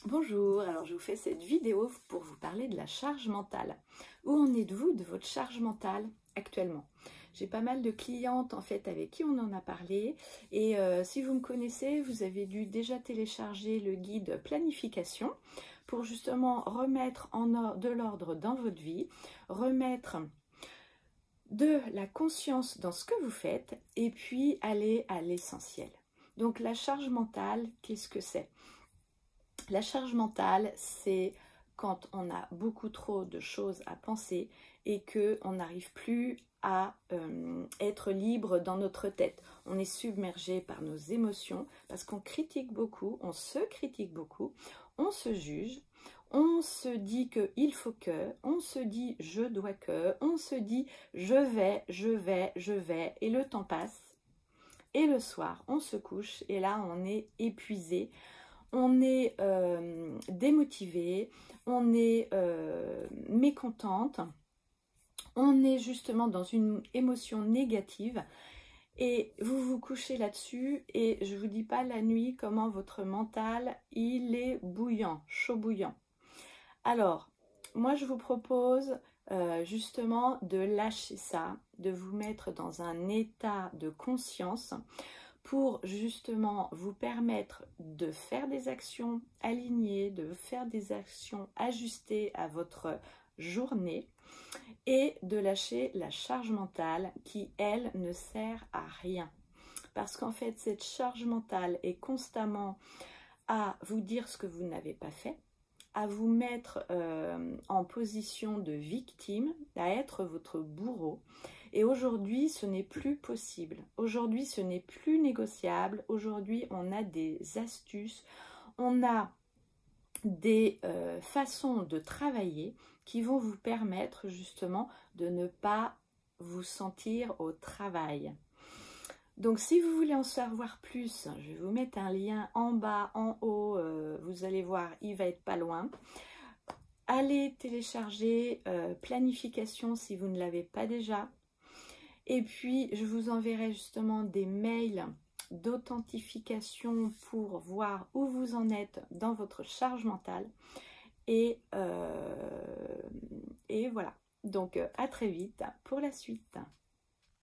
Bonjour, alors je vous fais cette vidéo pour vous parler de la charge mentale. Où en êtes-vous de votre charge mentale actuellement? J'ai pas mal de clientes en fait avec qui on en a parlé et si vous me connaissez, vous avez dû déjà télécharger le guide planification pour justement remettre de l'ordre dans votre vie, remettre de la conscience dans ce que vous faites et puis aller à l'essentiel. Donc la charge mentale, qu'est-ce que c'est? La charge mentale, c'est quand on a beaucoup trop de choses à penser et qu'on n'arrive plus à être libre dans notre tête. On est submergé par nos émotions parce qu'on critique beaucoup, on se critique beaucoup, on se juge, on se dit qu'il faut que, on se dit je dois que, on se dit je vais, et le temps passe. Et le soir, on se couche et là, on est épuisé. On est démotivé, on est mécontente, on est justement dans une émotion négative et vous vous couchez là-dessus et je ne vous dis pas la nuit comment votre mental, il est bouillant, chaud bouillant. Alors, moi je vous propose justement de lâcher ça, de vous mettre dans un état de conscience pour justement vous permettre de faire des actions alignées, de faire des actions ajustées à votre journée et de lâcher la charge mentale qui, elle, ne sert à rien. Parce qu'en fait, cette charge mentale est constamment à vous dire ce que vous n'avez pas fait, à vous mettre en position de victime, à être votre bourreau. Et aujourd'hui, ce n'est plus possible. Aujourd'hui, ce n'est plus négociable. Aujourd'hui, on a des astuces, on a des façons de travailler qui vont vous permettre justement de ne pas vous sentir au travail. Donc, si vous voulez en savoir plus, je vais vous mettre un lien en bas, en haut, vous allez voir, il va être pas loin. Allez télécharger planification si vous ne l'avez pas déjà. Et puis, je vous enverrai justement des mails d'authentification pour voir où vous en êtes dans votre charge mentale. Et voilà. Donc, à très vite pour la suite.